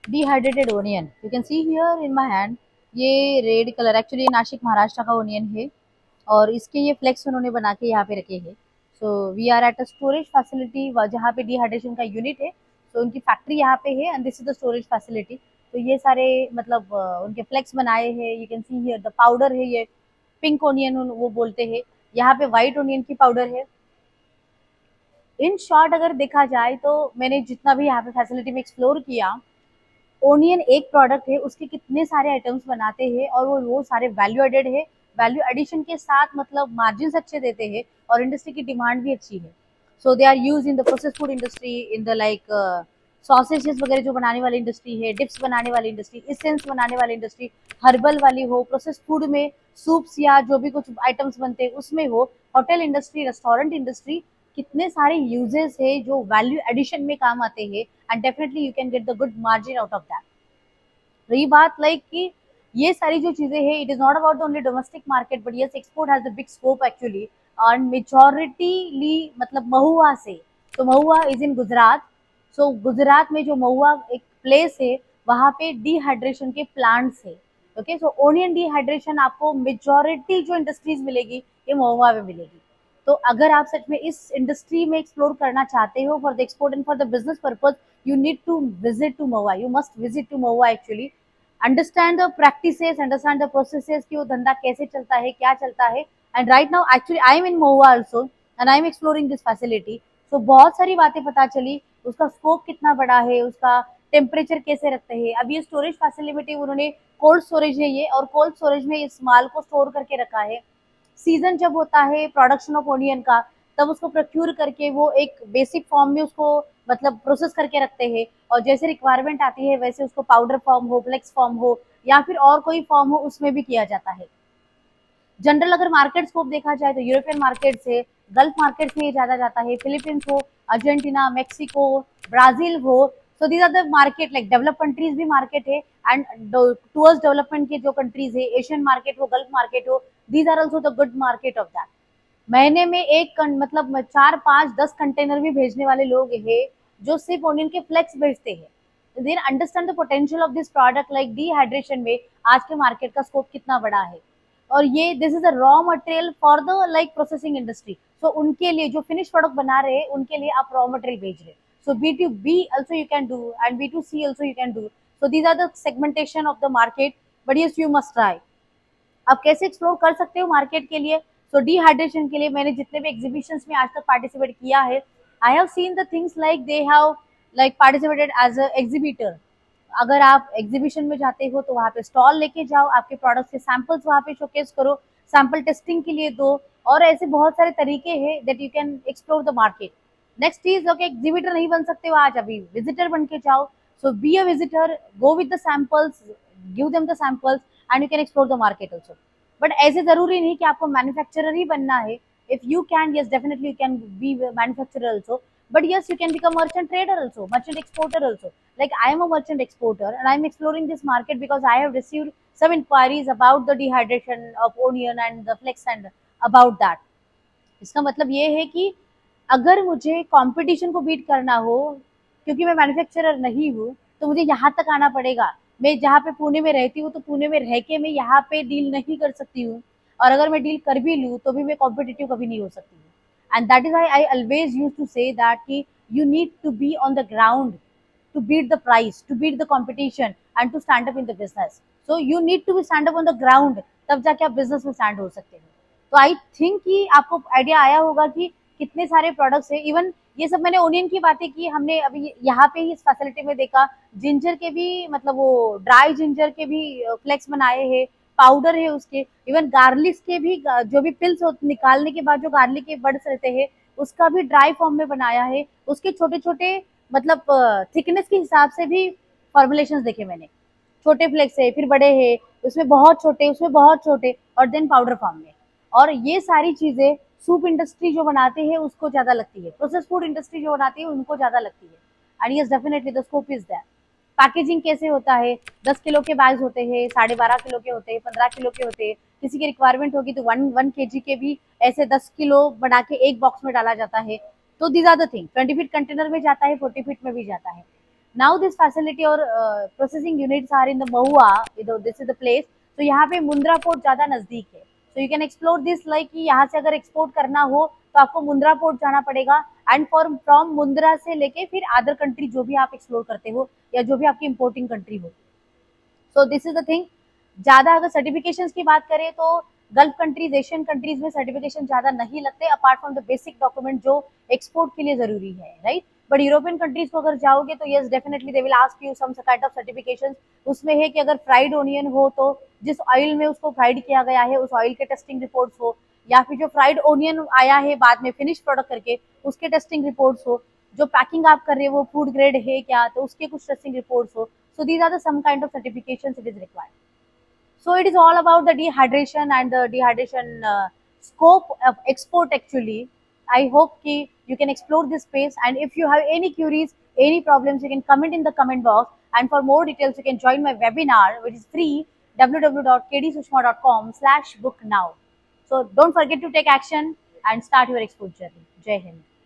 Dehydrated onion, you can see here in my hand, ये red colour, actually Nashik Maharashtra का onion है और इसके ये फ्लेक्स उन्होंने बना के यहाँ पे रखे हैं। So we are at a storage facility जहाँ पे डिहाइड्रेशन का यूनिट है। सो उनकी फैक्ट्री यहाँ पे है and this is the storage facility. तो ये सारे मतलब उनके फ्लेक्स बनाए हैं, you can see here the powder है, ये पिंक ओनियन वो बोलते हैं, यहाँ पे व्हाइट ओनियन की पाउडर है। इन शॉर्ट अगर देखा जाए तो मैंने जितना भी यहाँ पे फैसिलिटी में एक्सप्लोर किया, ओनियन एक प्रोडक्ट है, उसके कितने सारे आइटम्स बनाते हैं और वो सारे वैल्यू एडेड है। वैल्यू एडिशन के साथ मतलब मार्जिन अच्छे देते हैं और इंडस्ट्री की डिमांड भी अच्छी है। So they are use in the process food industry, in the like sausages वगैरह जो बनाने वाली इंडस्ट्री है, डिप्स बनाने वाली इंडस्ट्री, इसेंस बनाने वाली इंडस्ट्री, हर्बल वाली हो, प्रोसेस फूड में सूप्स या जो भी कुछ आइटम्स बनते हैं उसमें हो, होटल इंडस्ट्री, रेस्टोरेंट इंडस्ट्री, कितने सारे यूजेस है जो वैल्यू एडिशन में काम आते हैं and definitely you can get the good margin out of that. रही बात लाइक कि ये सारी जो चीजें हैं, it is not about the only domestic market but yes export has the big scope actually. And majoritily मतलब महुआ से, तो Mahuva is in Gujarat. So Gujarat में जो महुआ एक प्लेस है, वहां पे डिहाइड्रेशन के प्लांट्स है। ओके, सो ओनियन डिहाइड्रेशन आपको मेजॉरिटी जो इंडस्ट्रीज मिलेगी ये महुआ में मिलेगी। तो अगर आप सच में इस इंडस्ट्री में एक्सप्लोर करना चाहते हो for the export and for the business purpose, you need to visit to Mahua. You must visit to Mahua actually. Understand the practices, understand the processes कि वो धंधा कैसे चलता है, क्या चलता है। And right now actually I am in Mahua also and I am exploring this facility. So बहुत सारी बातें पता चली, उसका स्कोप कितना बड़ा है, उसका टेम्परेचर कैसे रखते हैं। अब ये स्टोरेज फैसिलिटी उन्होंने कोल्ड स्टोरेज है ये, और कोल्ड स्टोरेज में इस माल को स्टोर करके रखा है। सीजन जब होता है प्रोडक्शन ऑफ ओनियन का, तब उसको प्रोक्यूर करके वो एक बेसिक फॉर्म में उसको मतलब प्रोसेस करके रखते हैं और जैसे रिक्वायरमेंट आती है वैसे उसको पाउडर फॉर्म हो, फ्लेक्स फॉर्म हो या फिर और कोई फॉर्म हो उसमें भी किया जाता है। जनरल अगर मार्केट स्कोप देखा जाए तो यूरोपियन मार्केट से गल्फ मार्केट्स में ये ज्यादा जाता है, फिलीपींस हो, अर्जेंटीना, मेक्सिको, ब्राजील हो। So these are the market, like develop countries भी मार्केट है एंड टूवर्ड्स डेवलपमेंट के जो कंट्रीज है, एशियन मार्केट हो, गल्फ मार्केट हो, these are also the good market of that. महीने में मतलब 4 5 10 कंटेनर भी भेजने वाले लोग हैं जो सिर्फ ओनियन के फ्लेक्स भेजते हैं। Then understand the potential of this product like dehydration में आज के मार्केट का स्कोप कितना बड़ा है। और ये this is a raw material for the like processing industry. So उनके लिए जो फिनिश प्रोडक्ट बना रहे हैं उनके लिए आप रॉ मटेरियल भेज रहे हैं। सो B2B also you can do and B2C also you can do. So these are the segmentation of the market, but yes you must try. आप कैसे एक्सप्लोर कर सकते हो मार्केट के लिए। सो डिहाइड्रेशन के लिए मैंने जितने भी एग्जीबिशंस में आज तक पार्टिसिपेट किया है, I have seen the things like they have like participated as a exhibitor. अगर आप एग्जीबिशन में जाते हो तो वहाँ पे स्टॉल लेके जाओ, आपके प्रोडक्ट के सैंपल्स वहाँ पे शोकेस करो, सैंपल टेस्टिंग के लिए दो, और ऐसे बहुत सारे तरीके हैं that you can explore the market. Next चीज, ओके एग्जीबिटर नहीं बन सकते हो आज, अभी विजिटर बन के जाओ। So be a visitor, go with the samples, give them the samples and you can explore the market also. But ऐसे जरूरी नहीं कि आपको मैन्युफैक्चरर ही बनना है। If you can, yes definitely you can be a manufacturer also, but yes you can become merchant trader also, merchant exporter also. Like I am a merchant exporter and I am exploring this market because I have received some inquiries about the dehydration of onion and the flex and about that। इसका मतलब ये है कि अगर मुझे competition को beat करना हो, क्योंकि मैं मैन्युफैक्चरर नहीं हूँ, तो मुझे यहाँ तक आना पड़ेगा। मैं जहाँ पे पुणे में रहती हूँ तो पुणे में रह के मैं यहाँ पे डील नहीं कर सकती हूँ, और अगर मैं डील कर भी लूँ तो भी मैं कॉम्पिटिटिव कभी नहीं हो सकती हूँ। And that is I always use to say that कि you need to be on the ground to beat the price, to beat the competition and to stand up in the business. So you need to be stand up on the ground, तब जाके आप business में stand हो सकते हैं। तो I think कि आपको आइडिया आया होगा कि कितने सारे प्रोडक्ट्स है। इवन ये सब मैंने ओनियन की बातें की, हमने अभी यहाँ पे ही इस फैसिलिटी में देखा जिंजर के भी, मतलब वो ड्राई जिंजर के भी फ्लेक्स बनाए हैं, पाउडर है उसके, इवन गार्लिक के भी जो भी पिल्स निकालने के बाद जो गार्लिक के बड्स रहते हैं उसका भी ड्राई फॉर्म में बनाया है। उसके छोटे छोटे मतलब थिकनेस के हिसाब से भी फॉर्मुलेशंस देखे मैंने, छोटे फ्लेक्स है, फिर बड़े है, उसमें बहुत छोटे, उसमें बहुत छोटे, और देन पाउडर फॉर्म में। और ये सारी चीजें सूप इंडस्ट्री जो बनाते हैं उसको ज्यादा लगती है, प्रोसेस फूड इंडस्ट्री जो बनाती है उनको ज्यादा लगती है। And yes definitely the scope is that. Packaging कैसे होता है, 10 किलो के बैग्स होते हैं, 12.5 किलो के होते हैं, 15 किलो के होते हैं, किसी की रिक्वायरमेंट होगी तो 1 kg के भी ऐसे 10 किलो बना के एक बॉक्स में डाला जाता है। तो these are the thing, 20 feet container में जाता है, 40 फीट में भी जाता है। Now this facility or processing units are in the Mahua, this is the place. तो यहाँ पे मुंद्रा पोर्ट ज़्यादा नज़दीक है, so you can explore this like कि यहाँ से अगर एक्सपोर्ट करना हो तो आपको मुंद्रा पोर्ट जाना पड़ेगा, एंड फ्रॉम मुंद्रा से लेके फिर अदर कंट्री जो भी आप एक्सप्लोर करते हो या जो भी आपकी इंपोर्टिंग कंट्री हो. So this is the thing. ज़्यादा अगर सर्टिफिकेशंस की बात करें तो गल्फ कंट्रीज, एशियन कंट्रीज में सर्टिफिकेशन ज़्यादा नहीं लगते apart from the basic document जो एक्सपोर्ट के लिए ज़रूरी है, राइट. बट यूरोपियन कंट्रीज को अगर जाओगे तो yes definitely they will ask you some kind of certification. उसमें है कि अगर फ्राइड ओनियन हो तो जिस ऑयल में उसको फ्राइड किया गया है उस ऑयल के टेस्टिंग रिपोर्ट्स हो, या फिर जो फ्राइड ओनियन आया है बाद में फिनिश प्रोडक्ट करके उसके टेस्टिंग रिपोर्ट्स हो, जो पैकिंग आप कर रहे हो वो फूड ग्रेड है क्या तो उसके कुछ टेस्टिंग रिपोर्ट्स हो. So these are the some kind of certifications it is required. So it is all about the dehydration and the dehydration scope of export actually. I hope ki you can explore this space, and if you have any queries, any problems, you can comment in the comment box, and for more details you can join my webinar which is free, www.kdsushma.com/book now. So don't forget to take action and start your export journey. Jai Hind.